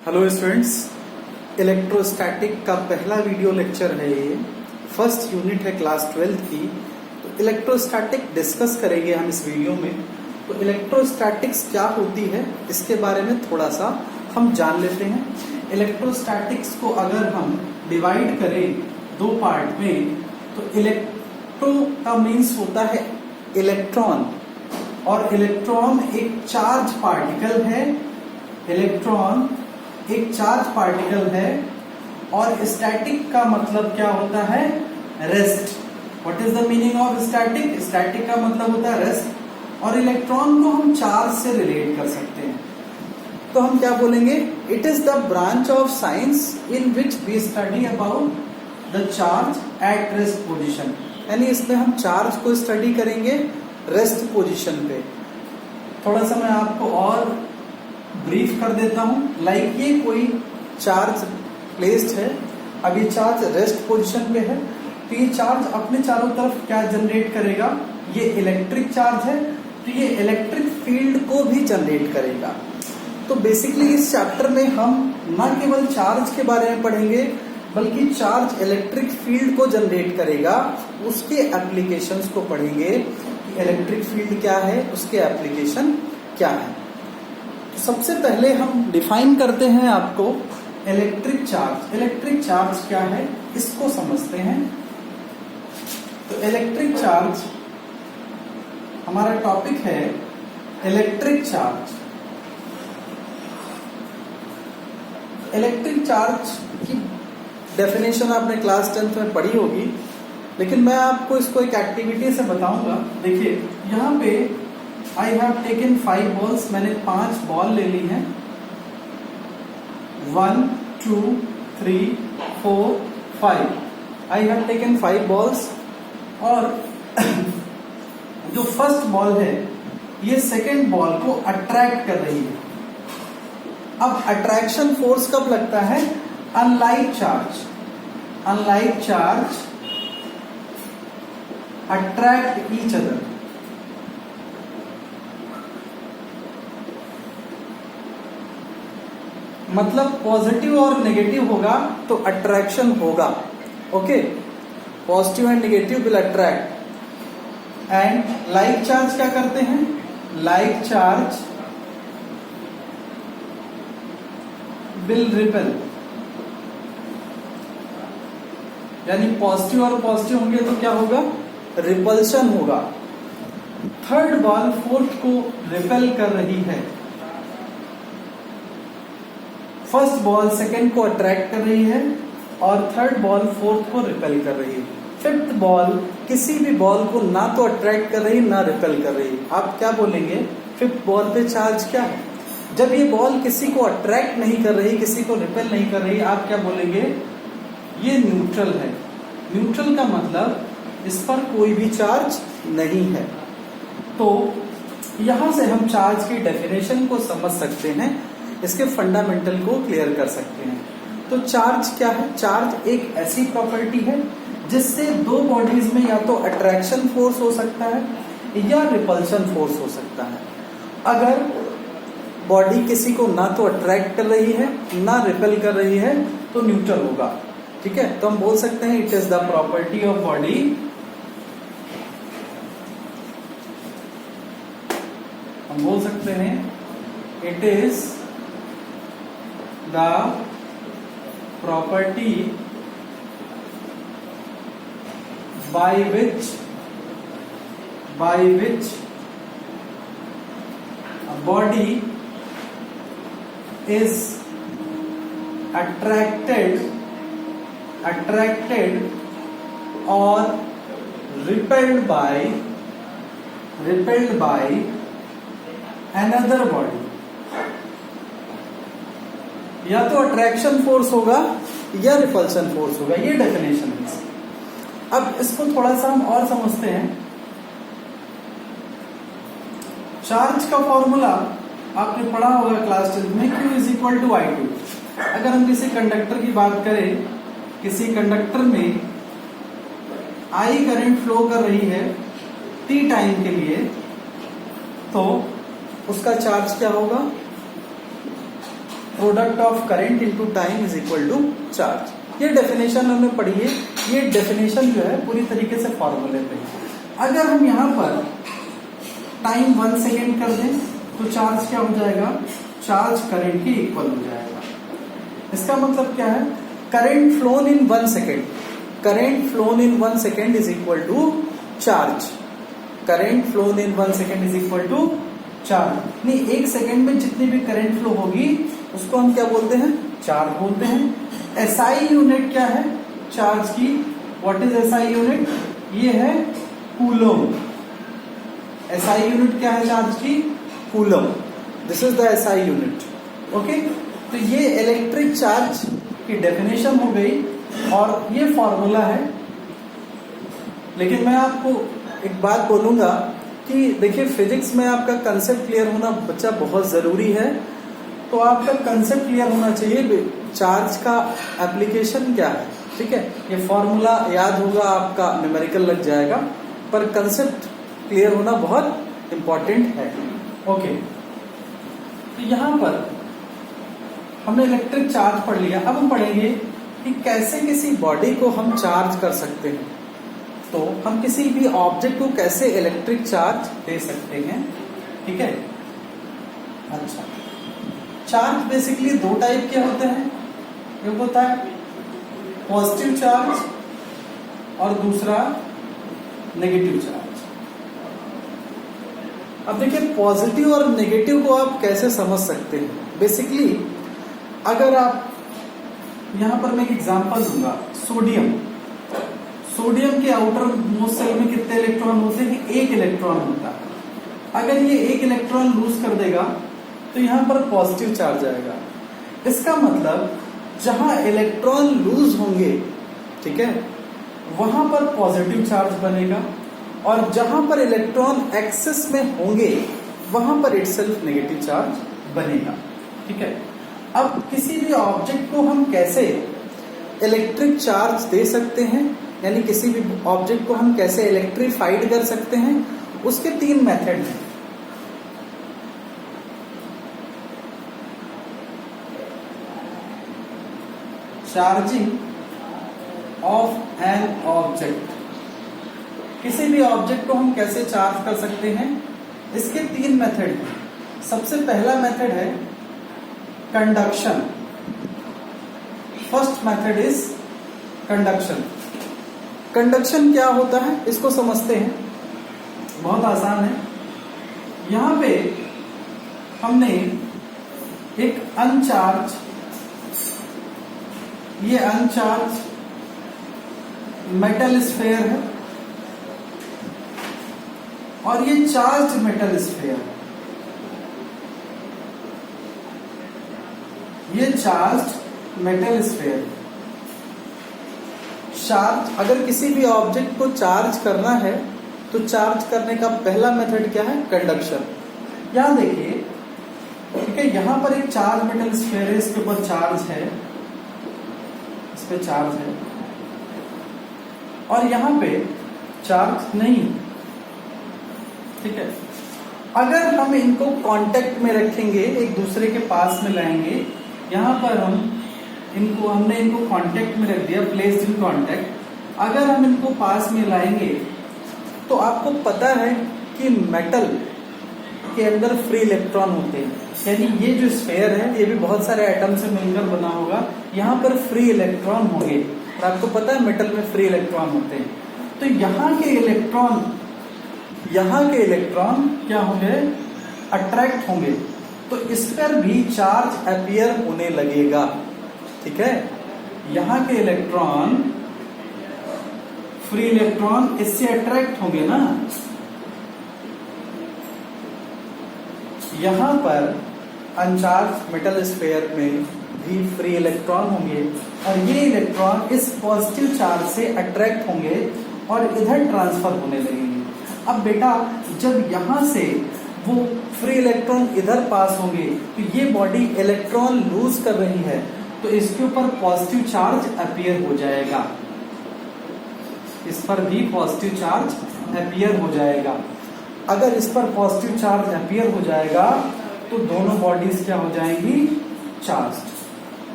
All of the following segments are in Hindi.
हेलो स्टूडेंट्स, इलेक्ट्रोस्टैटिक का पहला वीडियो लेक्चर है ये। फर्स्ट यूनिट है क्लास 12 की। तो इलेक्ट्रोस्टैटिक डिस्कस करेंगे हम इस वीडियो में। तो इलेक्ट्रोस्टैटिक्स क्या होती है इसके बारे में थोड़ा सा हम जान लेते हैं। इलेक्ट्रोस्टैटिक्स को अगर हम डिवाइड करें दो पार्ट में, तो इलेक्ट्रो का मीन्स होता है इलेक्ट्रॉन, और इलेक्ट्रॉन एक चार्ज पार्टिकल है। इलेक्ट्रॉन एक चार्ज पार्टिकल है। और स्टैटिक का मतलब क्या होता है? Rest. What is the meaning of static? Static का मतलब होता है रेस्ट। और इलेक्ट्रॉन को हम चार्ज से रिलेट कर सकते हैं। तो हम क्या बोलेंगे? It is the branch of science in which we study about the charge at rest position. यानी इसमें हम चार्ज को स्टडी करेंगे रेस्ट पोजिशन पे। थोड़ा सा मैं आपको और ब्रीफ कर देता हूं। लाइक ये कोई चार्ज प्लेस्ड है, अभी चार्ज रेस्ट पोजीशन पे है, तो ये चार्ज अपने चारों तरफ क्या जनरेट करेगा? ये इलेक्ट्रिक चार्ज है, तो ये इलेक्ट्रिक फील्ड को भी जनरेट करेगा। तो बेसिकली इस चैप्टर में हम न केवल चार्ज के बारे में पढ़ेंगे, बल्कि चार्ज इलेक्ट्रिक फील्ड को जनरेट करेगा, उसके एप्लीकेशंस को पढ़ेंगे कि इलेक्ट्रिक फील्ड क्या है, उसके एप्लीकेशन क्या है। सबसे पहले हम डिफाइन करते हैं आपको इलेक्ट्रिक चार्ज। इलेक्ट्रिक चार्ज क्या है इसको समझते हैं। तो इलेक्ट्रिक चार्ज हमारा टॉपिक है इलेक्ट्रिक चार्ज। इलेक्ट्रिक चार्ज की डेफिनेशन आपने क्लास 10th में पढ़ी होगी, लेकिन मैं आपको इसको एक एक्टिविटी से बताऊंगा। देखिए यहाँ पे आई हैव टेकन 5 बॉल्स। मैंने 5 बॉल ले ली हैं। 1 2 3 4 5। I have taken 5 balls. और जो फर्स्ट बॉल है ये सेकेंड बॉल को अट्रैक्ट कर रही है। अब अट्रैक्शन फोर्स कब लगता है? Unlike charge attract each other. मतलब पॉजिटिव और नेगेटिव होगा तो अट्रैक्शन होगा। Okay, positive and negative will attract. And like charge क्या करते हैं? Like charge will repel. यानी पॉजिटिव और पॉजिटिव होंगे तो क्या होगा? रिपल्शन होगा। थर्ड बॉल फोर्थ को रिपेल कर रही है। फर्स्ट बॉल सेकेंड को अट्रैक्ट कर रही है और थर्ड बॉल फोर्थ को रिपेल कर रही है। फिफ्थ बॉल किसी भी बॉल को ना तो अट्रैक्ट कर रही ना रिपेल कर रही। आप क्या बोलेंगे? फिफ्थ बॉल पे चार्ज क्या है? जब ये बॉल किसी को अट्रैक्ट नहीं कर रही, किसी को रिपेल नहीं कर रही, आप क्या बोलेंगे? ये न्यूट्रल है। न्यूट्रल का मतलब इस पर कोई भी चार्ज नहीं है। तो यहां से हम चार्ज की डेफिनेशन को समझ सकते हैं, इसके फंडामेंटल को क्लियर कर सकते हैं। तो चार्ज क्या है? चार्ज एक ऐसी प्रॉपर्टी है जिससे दो बॉडीज में या तो अट्रैक्शन फोर्स हो सकता है या रिपल्शन फोर्स हो सकता है। अगर बॉडी किसी को ना तो अट्रैक्ट कर रही है ना रिपेल कर रही है तो न्यूट्रल होगा। ठीक है, तो हम बोल सकते हैं it is the property of body. हम बोल सकते हैं it is the property by which a body is attracted or repelled by another body। या तो अट्रैक्शन फोर्स होगा या रिपल्शन फोर्स होगा। ये डेफिनेशन है। अब इसको थोड़ा सा हम और समझते हैं। चार्ज का फॉर्मूला आपने पढ़ा होगा क्लास 10 में, Q is equal to I2। अगर हम किसी कंडक्टर की बात करें, किसी कंडक्टर में I करंट फ्लो कर रही है T टाइम के लिए, तो उसका चार्ज क्या होगा? Product of current into time is equal to charge. ये डेफिनेशन हमने पढ़ी है, ये डेफिनेशन जो है पूरी तरीके से फॉर्मूले पे है। अगर हम यहाँ पर टाइम 1 सेकेंड कर दें तो चार्ज क्या हो जाएगा, चार्ज करंट के इक्वल हो जाएगा। इसका मतलब क्या है, current flown in 1 second, current flown in 1 second is equal to charge, current flown in 1 second is equal to charge. नहीं, 1 सेकेंड में जितनी भी करंट फ्लो होगी उसको हम क्या बोलते हैं, चार्ज बोलते हैं। एसआई यूनिट क्या है चार्ज की, व्हाट इज एसआई यूनिट, ये है कूलम। एसआई यूनिट क्या है चार्ज की, coulomb, this is the SI unit. Okay, तो ये इलेक्ट्रिक चार्ज की डेफिनेशन हो गई और ये फॉर्मूला है। लेकिन मैं आपको एक बात बोलूंगा कि देखिए फिजिक्स में आपका कंसेप्ट क्लियर होना बच्चा बहुत जरूरी है। तो आपका कंसेप्ट क्लियर होना चाहिए, चार्ज का एप्लीकेशन क्या है, ठीक है। ये फॉर्मूला याद होगा आपका, न्यूमेरिकल लग जाएगा, पर कंसेप्ट क्लियर होना बहुत इंपॉर्टेंट है। ओके, तो यहां पर हमने इलेक्ट्रिक चार्ज पढ़ लिया। अब हम पढ़ेंगे कि कैसे किसी बॉडी को हम चार्ज कर सकते हैं। तो हम किसी भी ऑब्जेक्ट को कैसे इलेक्ट्रिक चार्ज दे सकते हैं, ठीक है। अच्छा, चार्ज बेसिकली 2 टाइप के होते हैं, एक होता है पॉजिटिव चार्ज और दूसरा नेगेटिव चार्ज। अब देखिए पॉजिटिव और नेगेटिव को आप कैसे समझ सकते हैं। बेसिकली अगर आप यहां पर मैं एक एग्जांपल दूंगा, सोडियम, सोडियम के आउटर मोस्ट सेल में कितने इलेक्ट्रॉन होते हैं, 1 इलेक्ट्रॉन होता है। अगर ये 1 इलेक्ट्रॉन लूज कर देगा तो यहां पर पॉजिटिव चार्ज आएगा। इसका मतलब जहां इलेक्ट्रॉन लूज होंगे, ठीक है, वहां पर पॉजिटिव चार्ज बनेगा और जहां पर इलेक्ट्रॉन एक्सेस में होंगे वहां पर इटसेल्फ नेगेटिव चार्ज बनेगा, ठीक है। अब किसी भी ऑब्जेक्ट को हम कैसे इलेक्ट्रिक चार्ज दे सकते हैं, यानी किसी भी ऑब्जेक्ट को हम कैसे इलेक्ट्रीफाइड कर सकते हैं, उसके 3 मेथड हैं। चार्जिंग ऑफ एन ऑब्जेक्ट, किसी भी ऑब्जेक्ट को हम कैसे चार्ज कर सकते हैं, इसके 3 मेथड हैं। सबसे पहला मेथड है conduction. First method is conduction. Conduction क्या होता है इसको समझते हैं, बहुत आसान है। यहां पे हमने एक अनचार्ज, ये अनचार्ज मेटल स्फीयर है और ये चार्ज मेटल स्फीयर है। ये चार्ज मेटल स्फीयर। चार्ज, अगर किसी भी ऑब्जेक्ट को चार्ज करना है तो चार्ज करने का पहला मेथड क्या है, कंडक्शन। यहां देखिए, ठीक है, यहां पर एक चार्ज मेटल स्फीयर है, इसके ऊपर चार्ज है, इस पे चार्ज है और यहां पे चार्ज नहीं, ठीक है। अगर हम इनको कांटेक्ट में रखेंगे, एक दूसरे के पास में लाएंगे, यहां पर हमने इनको कांटेक्ट में रख दिया, प्लेस्ड इन कांटेक्ट। अगर हम इनको पास में लाएंगे तो आपको पता है कि मेटल के अंदर फ्री इलेक्ट्रॉन होते हैं, यानी ये जो स्फीयर है ये भी बहुत सारे एटम से मिलकर बना होगा, यहाँ पर फ्री इलेक्ट्रॉन होंगे और आपको पता है मेटल में फ्री इलेक्ट्रॉन होते हैं। तो यहाँ के इलेक्ट्रॉन क्या होंगे, अट्रैक्ट होंगे, तो इस पर भी चार्ज अपीयर होने लगेगा, ठीक है। यहाँ के इलेक्ट्रॉन, फ्री इलेक्ट्रॉन इससे अट्रैक्ट होंगे ना, यहां पर अनचार्ज मेटल स्फीयर में भी फ्री इलेक्ट्रॉन होंगे और ये इलेक्ट्रॉन इस पॉजिटिव चार्ज से अट्रैक्ट होंगे और इधर ट्रांसफर होने लगेंगे। अब बेटा जब यहां से वो फ्री इलेक्ट्रॉन इधर पास होंगे तो ये बॉडी इलेक्ट्रॉन लूज कर रही है, तो इसके ऊपर पॉजिटिव चार्ज अपीयर हो जाएगा, इस पर भी पॉजिटिव चार्ज अपीयर हो जाएगा। अगर इस पर पॉजिटिव चार्ज अपीयर हो जाएगा तो दोनों बॉडीज क्या हो जाएंगी, चार्ज।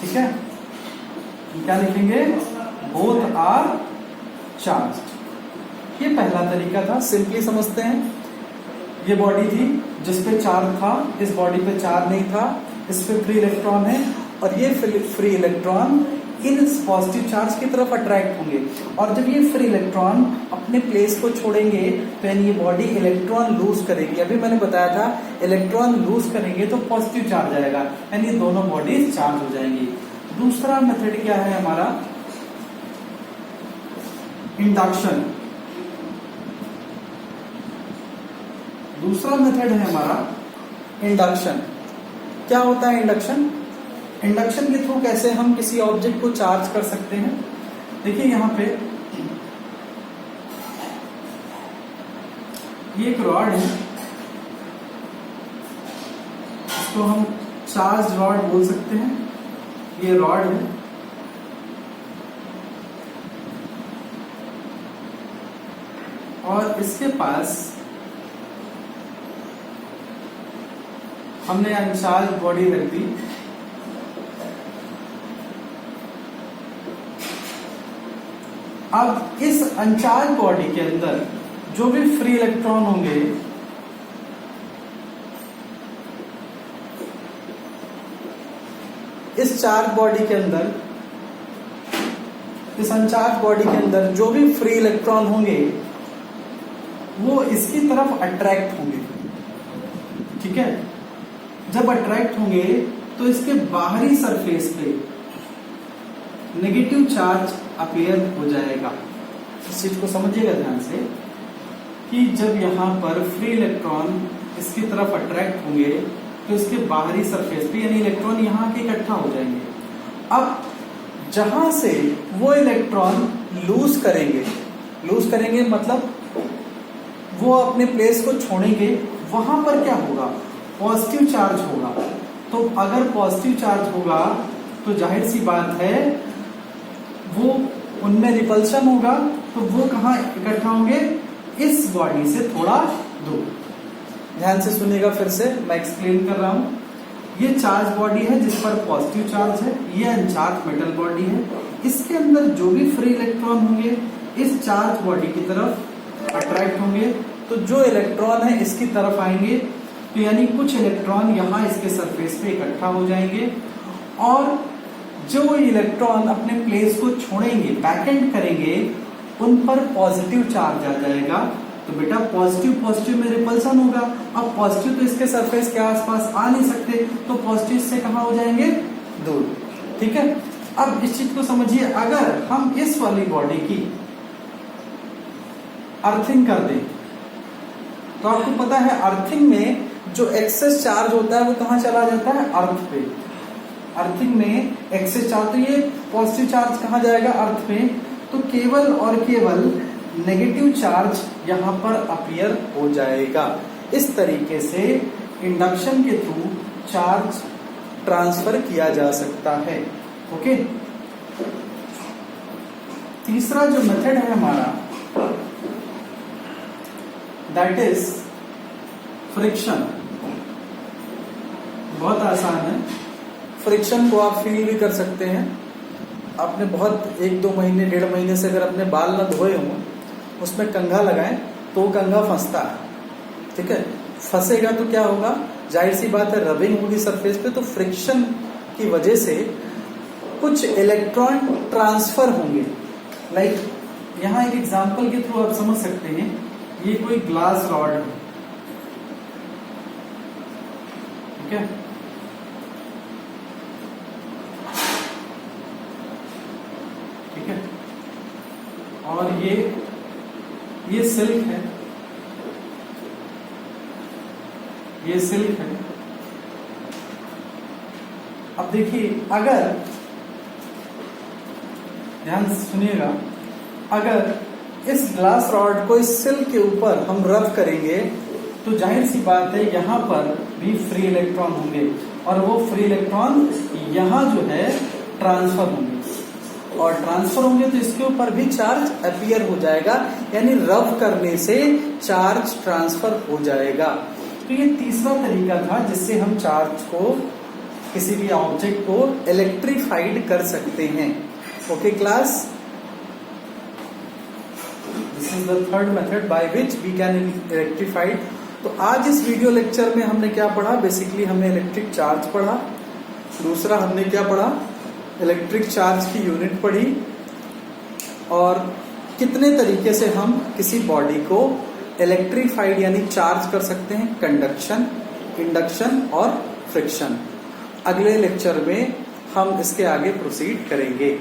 ठीक है, क्या लिखेंगे? Both are charge. ये पहला तरीका था, सिंपली समझते हैं। ये बॉडी थी जिसपे चार्ज था, इस बॉडी पे चार्ज नहीं था, इस पे फ्री इलेक्ट्रॉन है, और ये free electron in positive charge की तरफ अट्रैक्ट होंगे। और जब ये फ्री इलेक्ट्रॉन अपने प्लेस को छोड़ेंगे तो यानी ये बॉडी इलेक्ट्रॉन लूज करेगी। अभी मैंने बताया था इलेक्ट्रॉन लूज करेंगे तो पॉजिटिव चार्ज आएगा, यानी दोनों बॉडीज चार्ज हो जाएंगी। दूसरा मेथड क्या है हमारा? इंडक्शन। दूसरा मेथड है हमारा इंडक्शन। क्या होता है इंडक्शन? इंडक्शन के थ्रू कैसे हम किसी ऑब्जेक्ट को चार्ज कर सकते हैं? देखिए यहां पे ये एक रॉड है, इसको हम चार्ज रॉड बोल सकते हैं। ये रॉड है, और इसके पास हमने अनचार्ज बॉडी रख दी। अब इस अनचार्ज बॉडी के अंदर जो भी फ्री इलेक्ट्रॉन होंगे इस चार्ज बॉडी के अंदर, इस अनचार्ज बॉडी के अंदर जो भी फ्री इलेक्ट्रॉन होंगे वो इसकी तरफ अट्रैक्ट होंगे। ठीक है, जब अट्रैक्ट होंगे तो इसके बाहरी सरफेस पे नेगेटिव चार्ज अपीयर हो जाएगा। इस चीज को समझिएगा ध्यान से कि जब यहां पर फ्री इलेक्ट्रॉन इसकी तरफ अट्रैक्ट होंगे तो इसके बाहरी सरफेस पे यानी इलेक्ट्रॉन यहां के इकट्ठा हो जाएंगे। अब जहां से वो इलेक्ट्रॉन लूज करेंगे मतलब वो अपने प्लेस को छोड़ेंगे, वहां पर क्या होगा? पॉजिटिव चार्ज होगा। तो अगर पॉजिटिव चार्ज होगा तो जाहिर सी बात है वो उनमें रिपल्शन होगा, तो वो कहाँ इकट्ठा होंगे? इस बॉडी से थोड़ा दूर। ध्यान से सुनिएगा, फिर से मैं एक्सप्लेन कर रहा हूं। ये चार्ज बॉडी है जिस पर पॉजिटिव चार्ज है, ये अनचार्ज मेटल बॉडी है। इसके अंदर जो भी फ्री इलेक्ट्रॉन होंगे इस चार्ज बॉडी की तरफ अट्रैक्ट होंगे, तो जो इलेक्ट्रॉन है इसकी तरफ आएंगे, तो यानी कुछ इलेक्ट्रॉन यहाँ इसके सरफेस पे इकट्ठा हो जाएंगे, और जो इलेक्ट्रॉन अपने प्लेस को छोड़ेंगे, बैकएंड करेंगे, उन पर पॉजिटिव चार्ज आ जाएगा। तो बेटा पॉजिटिव में रिपल्सन होगा। अब पॉजिटिव तो इसके सरफेस के आसपास आ नहीं सकते, तो पॉजिटिव से कहां हो जाएंगे? दूर। ठीक है, अब इस चीज को समझिए। अगर हम इस वाली बॉडी की अर्थिंग कर दें तो आपको पता है अर्थिंग में जो एक्सेस चार्ज होता है वो कहां चला जाता है? अर्थ पे। अर्थिंग में एक्सेस चार्ज, तो ये पॉजिटिव चार्ज कहां जाएगा? अर्थ पे। तो केवल और केवल नेगेटिव चार्ज यहां पर अपीयर हो जाएगा। इस तरीके से इंडक्शन के थ्रू चार्ज ट्रांसफर किया जा सकता है। ओके, तीसरा जो मेथड है हमारा दैट इज फ्रिक्शन। बहुत आसान है। फ्रिक्शन को आप फील भी कर सकते हैं। आपने बहुत 1-2 महीने 1.5 महीने से अगर अपने बाल न धोए हों, उसमें कंघा लगाएं तो वो कंघा फंसता है। ठीक है, फंसेगा तो क्या होगा? जाहिर सी बात है रबिंग होगी सरफेस पे, तो फ्रिक्शन की वजह से कुछ इलेक्ट्रॉन ट्रांसफर होंगे। लाइक यहाँ एक एग्जांपल के थ्रू आप समझ सकते हैं। ये कोई ग्लास रॉड है, ठीक है, ठीक है, और ये सिल्क है, ये सिल्क है। अब देखिए, अगर ध्यान से सुनिएगा, अगर इस ग्लास रॉड को इस सिल्क के ऊपर हम रब करेंगे तो जाहिर सी बात है यहाँ पर भी फ्री इलेक्ट्रॉन होंगे, और वो फ्री इलेक्ट्रॉन यहाँ जो है ट्रांसफर होंगे, और ट्रांसफर होंगे तो इसके ऊपर भी चार्ज अपीयर हो जाएगा, यानी रब करने से चार्ज ट्रांसफर हो जाएगा। तो ये तीसरा तरीका था जिससे हम चार्ज को किसी भी ऑब्जेक्ट को इलेक्ट्रीफाइड कर सकते हैं। Okay class, this is the third method by which we can electrified. तो आज इस वीडियो लेक्चर में हमने क्या पढ़ा? बेसिकली हमने इलेक्ट्रिक चार्ज पढ़ा, दूसरा हमने क्या पढ़ा? इलेक्ट्रिक चार्ज की यूनिट पढ़ी, और कितने तरीके से हम किसी बॉडी को इलेक्ट्रीफाइड यानी चार्ज कर सकते हैं, कंडक्शन, इंडक्शन और फ्रिक्शन। अगले लेक्चर में हम इसके आगे प्रोसीड करेंगे।